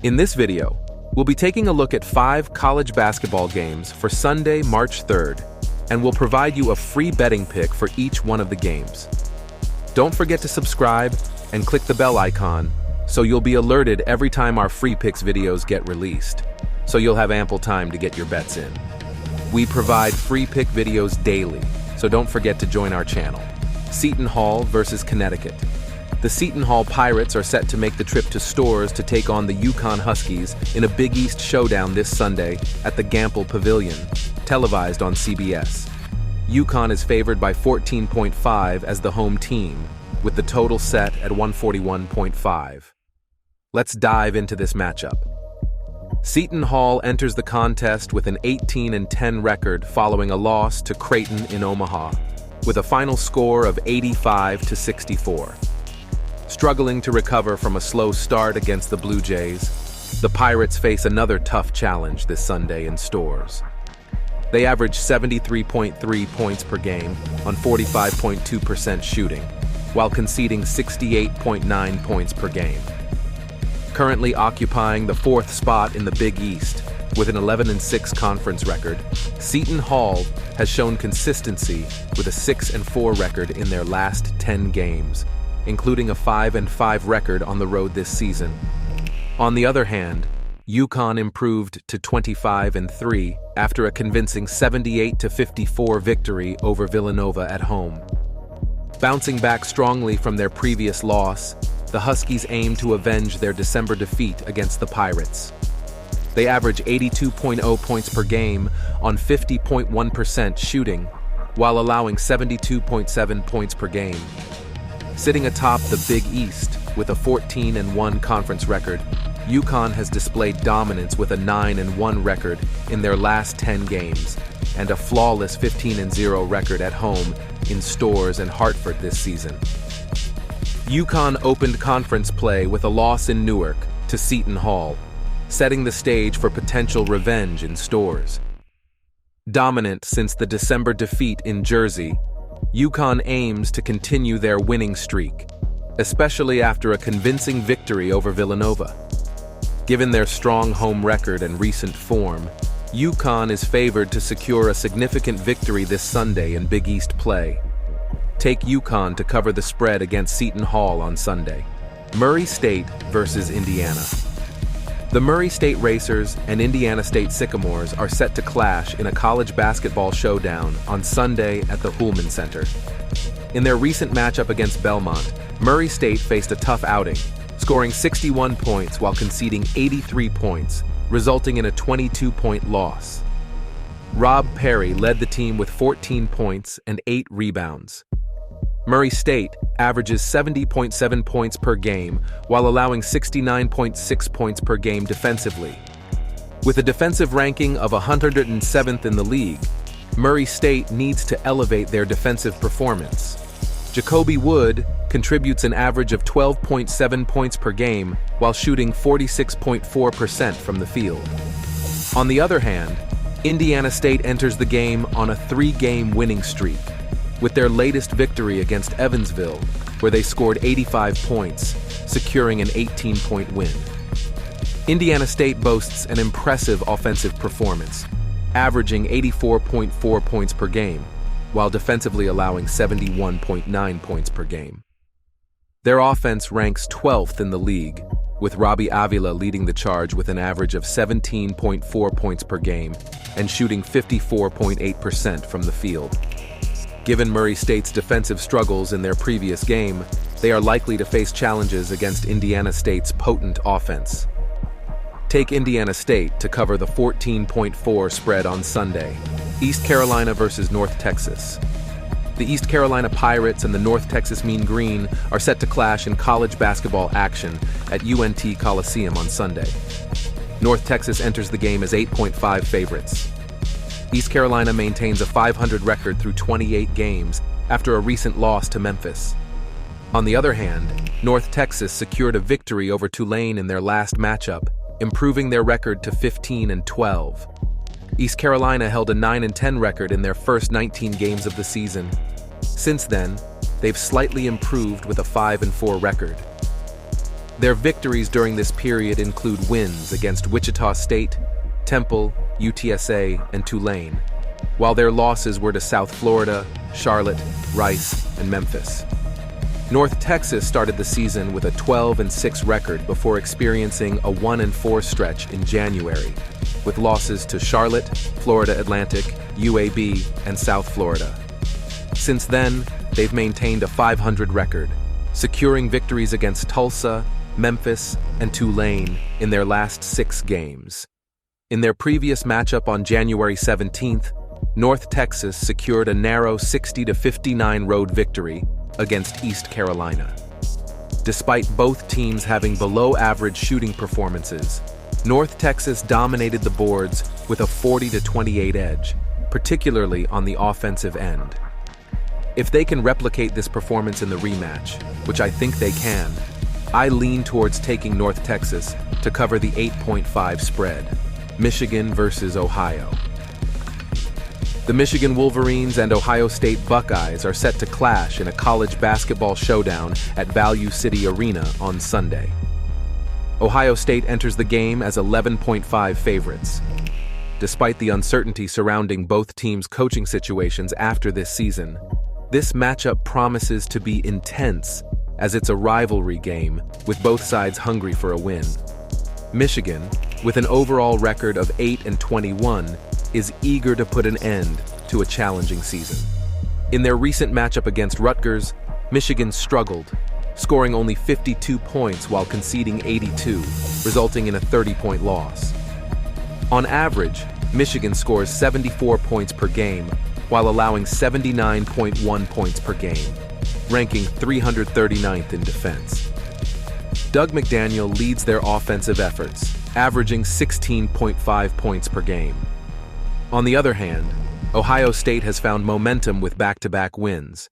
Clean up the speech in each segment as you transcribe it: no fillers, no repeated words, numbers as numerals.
In this video, we'll be taking a look at 5 college basketball games for Sunday, March 3rd, and we'll provide you a free betting pick for each one of the games. Don't forget to subscribe and click the bell icon so you'll be alerted every time our free picks videos get released, so you'll have ample time to get your bets in. We provide free pick videos daily, so don't forget to join our channel. Seton Hall versus Connecticut. The Seton Hall Pirates are set to make the trip to Storrs to take on the Uconn Huskies in a Big East showdown this Sunday at the Gamble Pavilion, televised on CBS. Uconn is favored by 14.5 as the home team, with the total set at 141.5. Let's dive into this matchup. Seton Hall enters the contest with an 18-10 record following a loss to Creighton in Omaha, with a final score of 85-64. Struggling to recover from a slow start against the Blue Jays, the Pirates face another tough challenge this Sunday in Storrs. They average 73.3 points per game on 45.2% shooting, while conceding 68.9 points per game. Currently occupying the 4th spot in the Big East, with an 11-6 conference record, Seton Hall has shown consistency with a 6-4 record in their last 10 games, including a 5-5 record on the road this season. On the other hand, Uconn improved to 25-3 after a convincing 78-54 victory over Villanova at home. Bouncing back strongly from their previous loss, the Huskies aim to avenge their December defeat against the Pirates. They average 82.0 points per game on 50.1% shooting, while allowing 72.7 points per game. Sitting atop the Big East with a 14-1 conference record, Uconn has displayed dominance with a 9-1 record in their last 10 games and a flawless 15-0 record at home in Storrs and Hartford this season. Uconn opened conference play with a loss in Newark to Seton Hall, setting the stage for potential revenge in Storrs. Dominant since the December defeat in Jersey, Uconn aims to continue their winning streak, especially after a convincing victory over Villanova. Given their strong home record and recent form, Uconn is favored to secure a significant victory this Sunday in Big East play. Take Uconn to cover the spread against Seton Hall on Sunday. Murray State versus Indiana. The Murray State Racers and Indiana State Sycamores are set to clash in a college basketball showdown on Sunday at the Hulman Center. In their recent matchup against Belmont, Murray State faced a tough outing, scoring 61 points while conceding 83 points, resulting in a 22-point loss. Rob Perry led the team with 14 points and 8 rebounds. Murray State averages 70.7 points per game while allowing 69.6 points per game defensively. With a defensive ranking of 107th in the league, Murray State needs to elevate their defensive performance. Jacoby Wood contributes an average of 12.7 points per game while shooting 46.4% from the field. On the other hand, Indiana State enters the game on a 3-game winning streak, with their latest victory against Evansville, where they scored 85 points, securing an 18-point win. Indiana State boasts an impressive offensive performance, averaging 84.4 points per game, while defensively allowing 71.9 points per game. Their offense ranks 12th in the league, with Robbie Avila leading the charge with an average of 17.4 points per game and shooting 54.8% from the field. Given Murray State's defensive struggles in their previous game, they are likely to face challenges against Indiana State's potent offense. Take Indiana State to cover the 14.4 spread on Sunday. East Carolina versus North Texas. The East Carolina Pirates and the North Texas Mean Green are set to clash in college basketball action at UNT Coliseum on Sunday. North Texas enters the game as 8.5 favorites. East Carolina maintains a 500 record through 28 games after a recent loss to Memphis. On the other hand, North Texas secured a victory over Tulane in their last matchup, improving their record to 15-12. East Carolina held a 9-10 record in their first 19 games of the season. Since then, they've slightly improved with a 5-4 record. Their victories during this period include wins against Wichita State, Temple, UTSA, and Tulane, while their losses were to South Florida, Charlotte, Rice, and Memphis. North Texas started the season with a 12-6 record before experiencing a 1-4 stretch in January, with losses to Charlotte, Florida Atlantic, UAB, and South Florida. Since then, they've maintained a 500 record, securing victories against Tulsa, Memphis, and Tulane in their last 6 games. In their previous matchup on January 17th, North Texas secured a narrow 60-59 road victory against East Carolina. Despite both teams having below-average shooting performances, North Texas dominated the boards with a 40-28 edge, particularly on the offensive end. If they can replicate this performance in the rematch, which I think they can, I lean towards taking North Texas to cover the 8.5 spread, Michigan versus Ohio. The Michigan Wolverines and Ohio State Buckeyes are set to clash in a college basketball showdown at Value City Arena on Sunday. Ohio State enters the game as 11.5 favorites. Despite the uncertainty surrounding both teams' coaching situations after this season, this matchup promises to be intense as it's a rivalry game with both sides hungry for a win. Michigan, with an overall record of 8-21, is eager to put an end to a challenging season. In their recent matchup against Rutgers, Michigan struggled, scoring only 52 points while conceding 82, resulting in a 30-point loss. On average, Michigan scores 74 points per game while allowing 79.1 points per game, ranking 339th in defense. Doug McDaniel leads their offensive efforts, averaging 16.5 points per game. On the other hand, Ohio State has found momentum with back-to-back wins.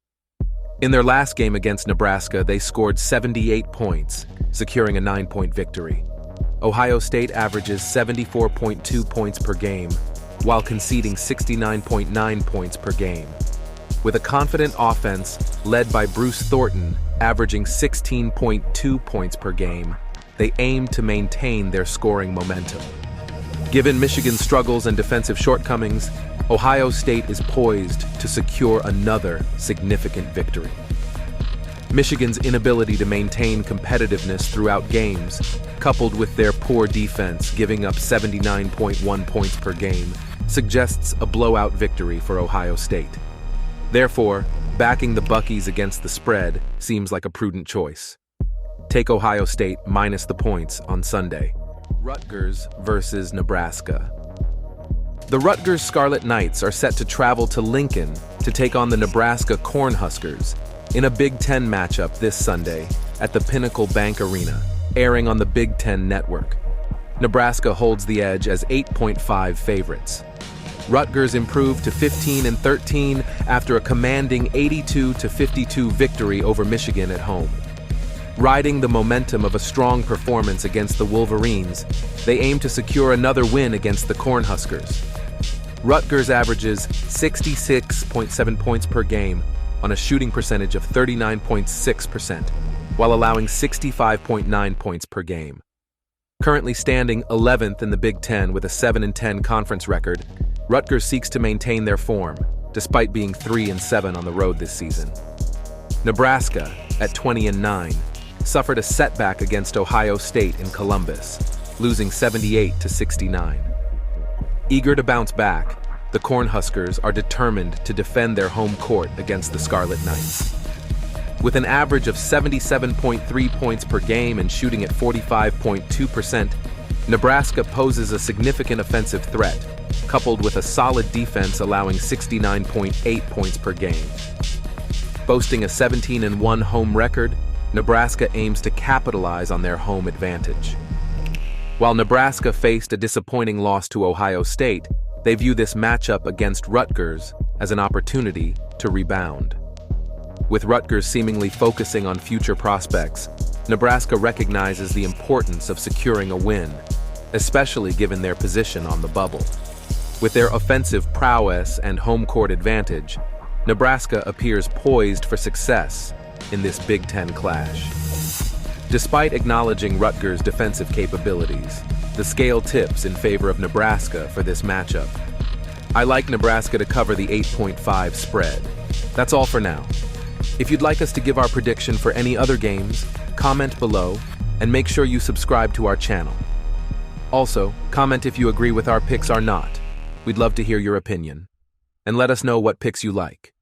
In their last game against Nebraska, they scored 78 points, securing a 9-point victory. Ohio State averages 74.2 points per game, while conceding 69.9 points per game. With a confident offense led by Bruce Thornton, averaging 16.2 points per game, they aim to maintain their scoring momentum. Given Michigan's struggles and defensive shortcomings, Ohio State is poised to secure another significant victory. Michigan's inability to maintain competitiveness throughout games, coupled with their poor defense giving up 79.1 points per game, suggests a blowout victory for Ohio State. Therefore, backing the Buckies against the spread seems like a prudent choice. Take Ohio State minus the points on Sunday. Rutgers versus Nebraska. The Rutgers Scarlet Knights are set to travel to Lincoln to take on the Nebraska Cornhuskers in a Big Ten matchup this Sunday at the Pinnacle Bank Arena, airing on the Big Ten Network. Nebraska holds the edge as 8.5 favorites. Rutgers improved to 15-13 after a commanding 82-52 victory over Michigan at home. Riding the momentum of a strong performance against the Wolverines, they aim to secure another win against the Cornhuskers. Rutgers averages 66.7 points per game on a shooting percentage of 39.6%, while allowing 65.9 points per game. Currently standing 11th in the Big Ten with a 7-10 conference record, Rutgers seeks to maintain their form, despite being 3-7 on the road this season. Nebraska, at 20-9, suffered a setback against Ohio State in Columbus, losing 78-69. Eager to bounce back, the Cornhuskers are determined to defend their home court against the Scarlet Knights. With an average of 77.3 points per game and shooting at 45.2%, Nebraska poses a significant offensive threat, coupled with a solid defense allowing 69.8 points per game. Boasting a 17-1 home record, Nebraska aims to capitalize on their home advantage. While Nebraska faced a disappointing loss to Ohio State, they view this matchup against Rutgers as an opportunity to rebound. With Rutgers seemingly focusing on future prospects, Nebraska recognizes the importance of securing a win, especially given their position on the bubble. With their offensive prowess and home court advantage, Nebraska appears poised for success in this Big Ten clash. Despite acknowledging Rutgers' defensive capabilities, the scale tips in favor of Nebraska for this matchup. I like Nebraska to cover the 8.5 spread. That's all for now. If you'd like us to give our prediction for any other games, comment below and make sure you subscribe to our channel. Also, comment if you agree with our picks or not. We'd love to hear your opinion. And let us know what picks you like.